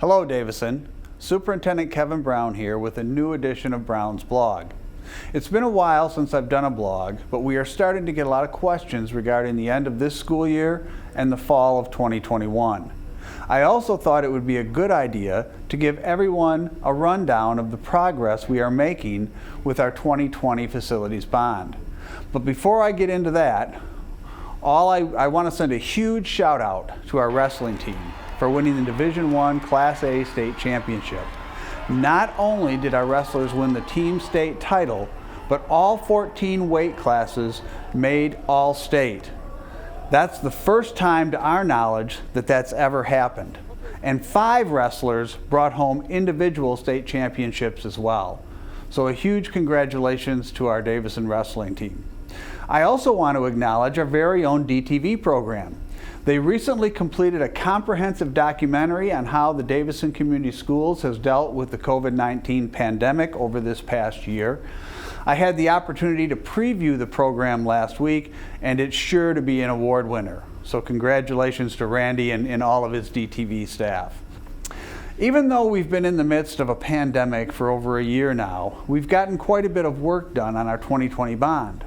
Hello, Davison. Superintendent Kevin Brown here with a new edition of Brown's blog. It's been a while since I've done a blog, but we are starting to get a lot of questions regarding the end of this school year and the fall of 2021. I also thought it would be a good idea to give everyone a rundown of the progress we are making with our 2020 facilities bond. But before I get into that, I want to send a huge shout out to our wrestling team for winning the Division I Class A state championship. Not only did our wrestlers win the team state title, but all 14 weight classes made all state. That's the first time to our knowledge that that's ever happened. And 5 wrestlers brought home individual state championships as well. So a huge congratulations to our Davison wrestling team. I also want to acknowledge our very own DTV program. They recently completed a comprehensive documentary on how the Davison Community Schools has dealt with the COVID-19 pandemic over this past year. I had the opportunity to preview the program last week, and it's sure to be an award winner. So congratulations to Randy and all of his DTV staff. Even though we've been in the midst of a pandemic for over a year now, we've gotten quite a bit of work done on our 2020 bond.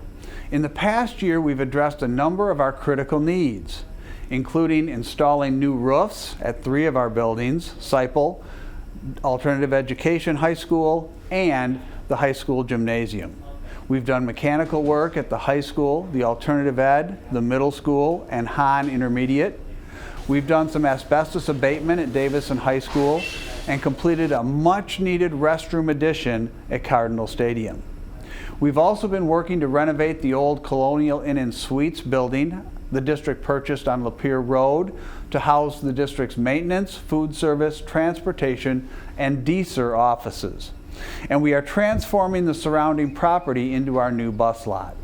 In the past year, we've addressed a number of our critical needs, including installing new roofs at 3 of our buildings, Seipel, Alternative Education High School, and the high school gymnasium. We've done mechanical work at the high school, the Alternative Ed, the middle school, and Hahn Intermediate. We've done some asbestos abatement at Davison High School and completed a much-needed restroom addition at Cardinal Stadium. We've also been working to renovate the old Colonial Inn and Suites building the district purchased on Lapeer Road to house the district's maintenance, food service, transportation, and DSER offices. And we are transforming the surrounding property into our new bus lot.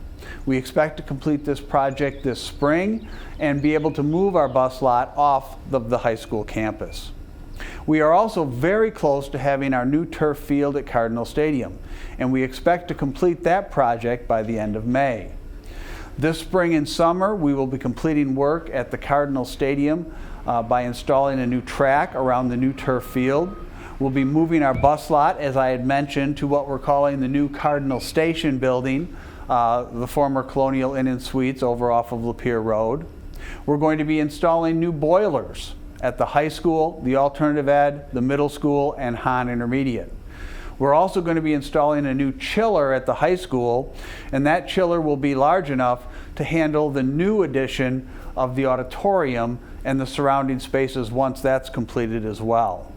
We expect to complete this project this spring and be able to move our bus lot off the high school campus. We are also very close to having our new turf field at Cardinal Stadium, and we expect to complete that project by the end of May. This spring and summer, we will be completing work at the Cardinal Stadium by installing a new track around the new turf field. We'll be moving our bus lot, as I had mentioned, to what we're calling the new Cardinal Station building, the former Colonial Inn and Suites over off of Lapeer Road. We're going to be installing new boilers at the high school, the Alternative Ed, the middle school, and Hahn Intermediate. We're also going to be installing a new chiller at the high school, and that chiller will be large enough to handle the new addition of the auditorium and the surrounding spaces once that's completed as well.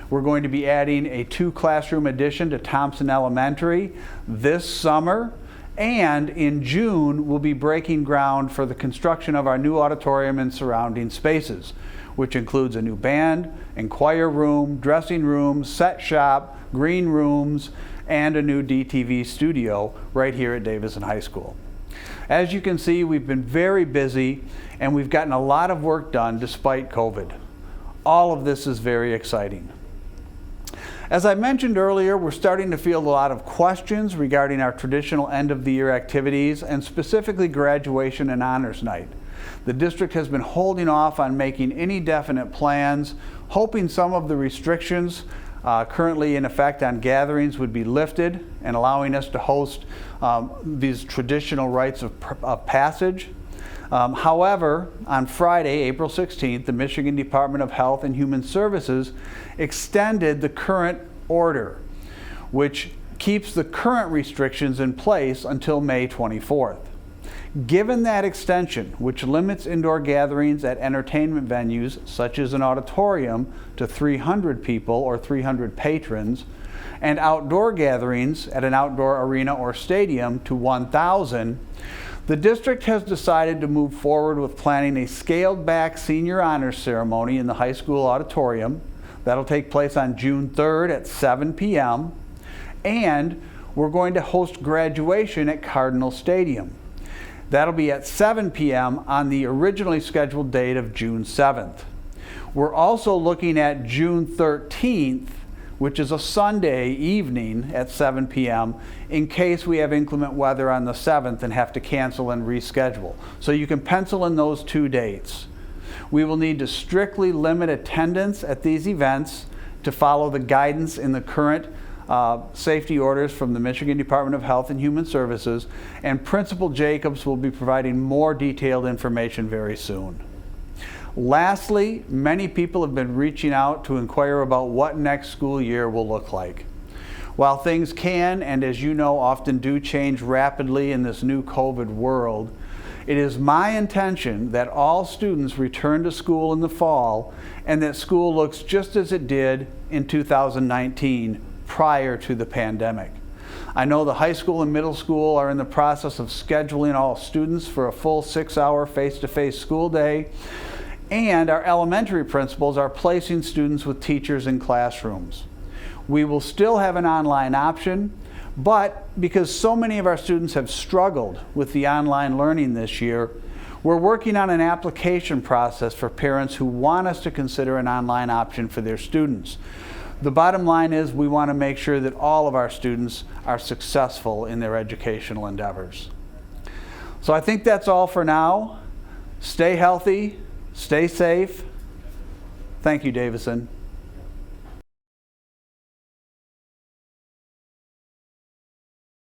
We're going to be adding a 2-classroom addition to Thompson Elementary this summer, and in June we'll be breaking ground for the construction of our new auditorium and surrounding spaces, which includes a new band and choir room, dressing room, set shop, green rooms, and a new DTV studio right here at Davison High School. As you can see, we've been very busy and we've gotten a lot of work done despite COVID. All of this is very exciting. As I mentioned earlier, we're starting to field a lot of questions regarding our traditional end-of-the-year activities and specifically graduation and honors night. The district has been holding off on making any definite plans, hoping some of the restrictions currently in effect on gatherings would be lifted and allowing us to host these traditional rites of passage. However, on Friday, April 16th, the Michigan Department of Health and Human Services extended the current order, which keeps the current restrictions in place until May 24th. Given that extension, which limits indoor gatherings at entertainment venues such as an auditorium to 300 people or 300 patrons, and outdoor gatherings at an outdoor arena or stadium to 1,000, the district has decided to move forward with planning a scaled-back senior honors ceremony in the high school auditorium. That'll take place on June 3rd at 7 p.m. And we're going to host graduation at Cardinal Stadium. That'll be at 7 p.m. on the originally scheduled date of June 7th. We're also looking at June 13th, which is a Sunday evening at 7 p.m. in case we have inclement weather on the 7th and have to cancel and reschedule. So you can pencil in those 2 dates. We will need to strictly limit attendance at these events to follow the guidance in the current safety orders from the Michigan Department of Health and Human Services, and Principal Jacobs will be providing more detailed information very soon. Lastly, many people have been reaching out to inquire about what next school year will look like. While things can, and as you know, often do change rapidly in this new COVID world, it is my intention that all students return to school in the fall and that school looks just as it did in 2019 prior to the pandemic. I know the high school and middle school are in the process of scheduling all students for a full 6-hour face-to-face school day, and our elementary principals are placing students with teachers in classrooms. We will still have an online option, but because so many of our students have struggled with the online learning this year, we're working on an application process for parents who want us to consider an online option for their students. The bottom line is we want to make sure that all of our students are successful in their educational endeavors. So I think that's all for now. Stay healthy, stay safe. Thank you, Davison.